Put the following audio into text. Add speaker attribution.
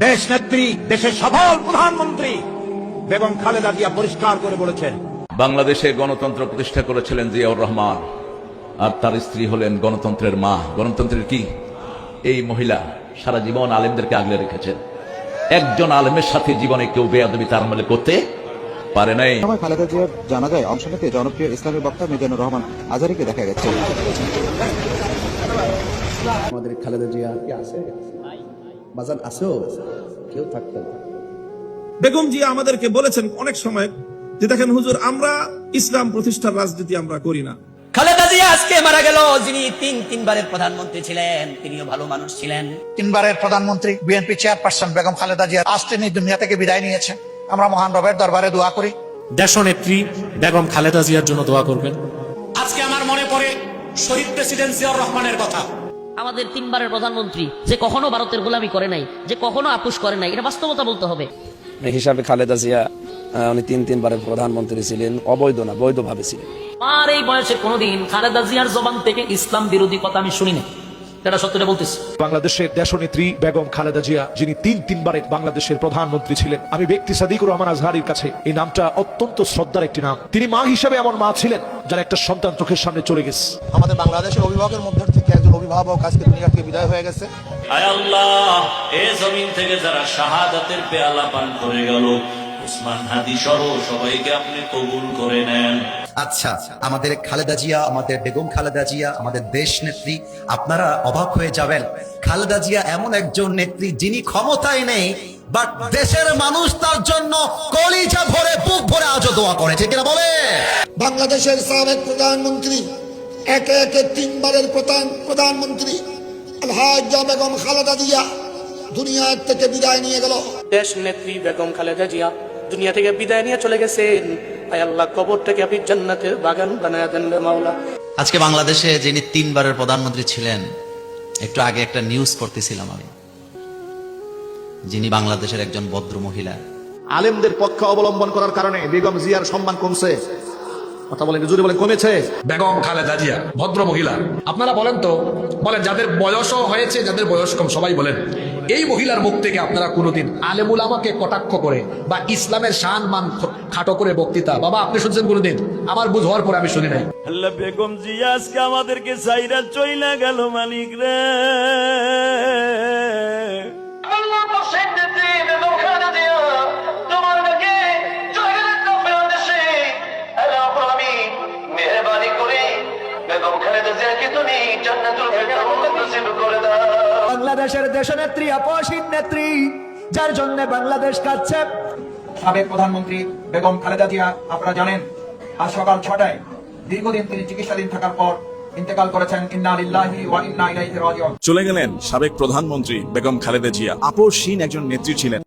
Speaker 1: দেশ নেত্রী, দেশের সফল প্রধানমন্ত্রী বেগম খালেদা জিয়া পরিষ্কার করে বলেছেন,
Speaker 2: বাংলাদেশে গণতন্ত্র প্রতিষ্ঠা করেছিলেন জিয়াউর রহমান, আর তার স্ত্রী হলেন গণতন্ত্রের মা। গণতন্ত্রের কি? এই মহিলা সারা জীবন আলেমদেরকে আগলে রেখেছেন। একজন আলেমের সাথে জীবনে কেউ বেয়াদবি তার আমলে করতে পারে নাই।
Speaker 3: সময় খালেদা জিয়ার জানাজায় অংশ নিতে জনপ্রিয় ইসলামী বক্তা মিজানুর রহমান আজহারীকে দেখা গেছে।
Speaker 4: আমাদের খালেদা জিয়া কি আছে? বাজার আছেও কেউ থাকতে না।
Speaker 5: বেগম জিয়া আমাদেরকে বলেছেন অনেক সময় যে দেখেন হুজুর, আমরা ইসলাম প্রতিষ্ঠার রাজনীতি আমরা করি না।
Speaker 6: খালেদা জিয়া আজকে মারা গেল, যিনি তিনবারের প্রধানমন্ত্রী ছিলেন, তিনিও ভালো মানুষ ছিলেন।
Speaker 7: তিনবারের প্রধানমন্ত্রী বিএনপি চেয়ারপারসন বেগম খালেদা জিয়া আজ তিনি দুনিয়া থেকে বিদায় নিয়েছেন। আমরা মহান রবের দরবারে দোয়া করি
Speaker 8: দেশনেত্রী বেগম খালেদা জিয়ার জন্য দোয়া করবেন।
Speaker 9: আজকে আমার মনে পড়ে শহীদ প্রেসিডেন্ট জিয়াউর রহমানের কথা।
Speaker 10: আমাদের তিনবারের প্রধানমন্ত্রী যে কখনো ভারতের গোলামি করে নাই, যে কখনো আপোষ করে নাই, এটা বাস্তবতা বলতে হবে।
Speaker 11: হিসাবে খালেদা জিয়া উনি তিনবারের প্রধানমন্ত্রী ছিলেন, অবৈধ না বৈধভাবে ছিলেন।
Speaker 10: আর এই বয়সে কোনোদিন খালেদা জিয়ার জবান থেকে ইসলাম বিরোধী কথা আমি শুনি না, এটা সত্যটা বলতেছি।
Speaker 12: বাংলাদেশের দেশনেত্রী বেগম খালেদা জিয়া, যিনি তিনবারের বাংলাদেশের প্রধানমন্ত্রী ছিলেন, আমি ব্যক্তি সাদিকুর রহমান আজহারীর কাছে এই নামটা অত্যন্ত শ্রদ্ধার একটি নাম। তিনি মা হিসেবে এমন মা ছিলেন যার একটা সন্তান চোখের সামনে চলে গেছে।
Speaker 7: আমাদের বাংলাদেশের অভিভাবকের মধ্যে থেকে একজন অভিভাবক আজকে দুনিয়া থেকে বিদায় হয়ে গেছে।
Speaker 9: আয় আল্লাহ, এই জমিন থেকে যারা শাহাদাতের পেয়ালা পান করে গেল, উসমান হাদি সহ সবাইকে আপনি কবুল করে নেন।
Speaker 13: আচ্ছা, আমাদের খালেদা জিয়া, আমাদের বেগম খালেদা জিয়া, আমাদের দেশ নেত্রী, আপনারা অবাক হয়ে যাবেন। খালেদা জিয়া এমন একজন নেত্রী যিনি ক্ষমতায় নেই, বাট দেশের মানুষ তার জন্য কলিজা ভরে বুক ভরে আজও দোয়া করে, ঠিক না বলে?
Speaker 7: বাংলাদেশের সাবেক প্রধানমন্ত্রী, একে একে তিনবারের প্রধানমন্ত্রী আলহাজ্জা বেগম খালেদা জিয়া দুনিয়া থেকে বিদায় নিয়ে গেল।
Speaker 8: দেশ নেত্রী বেগম খালেদা জিয়া দুনিয়া থেকে বিদায় নিয়ে চলে গেছেন। আয় আল্লাহ, কবরটাকে আপনি জান্নাতের বাগান বানায়া দেন রে মাওলা।
Speaker 13: আজকে বাংলাদেশে যিনি তিনবারের প্রধানমন্ত্রী ছিলেন, একটু আগে একটা নিউজ পড়তেছিলাম আমি, যিনি বাংলাদেশের একজন ভদ্র মহিলা।
Speaker 4: আলেমদের পক্ষ অবলম্বন করার কারণে বেগম জিয়ার সম্মান কমছে। কথা বলেন, জোরে বলেন, কমেছে।
Speaker 5: বেগম খালেদা জিয়া ভদ্র মহিলা। আপনারা বলেন তো, বলেন যাদের বয়সও হয়েছে, যাদের বয়স কম, সবাই বলেন এই মহিলার মুখ থেকে আপনারা কোনোদিন আলেমুল আমাকে কটাক্ষ করে বা ইসলামের শান মান খাটো করে বক্তৃতা, বাবা আপনি শুনছেন কোনোদিন? আমার বুঝ হওয়ার পরে আমি শুনি নাই।
Speaker 9: আল্লাহ, বেগম জিয়া আজকে আমাদেরকে সাইরা চইলা গেল মালিক রে।
Speaker 8: বাংলাদেশের দেশনেত্রী, আপসহীন নেত্রী, যার জন্য বাংলাদেশ কাঁদছে।
Speaker 3: সাবেক প্রধানমন্ত্রী বেগম খালেদা জিয়া, আপনারা জানেন, আজ সকাল 6টায় দীর্ঘদিন তিনি চিকিৎসাধীন থাকার পর ইন্তেকাল করেছেন। ইন্না লিল্লাহি ওয়া ইন্না ইলাইহি রাজিউন।
Speaker 5: চলে গেলেন সাবেক প্রধানমন্ত্রী বেগম খালেদা জিয়া। আপসহীন একজন নেত্রী ছিলেন।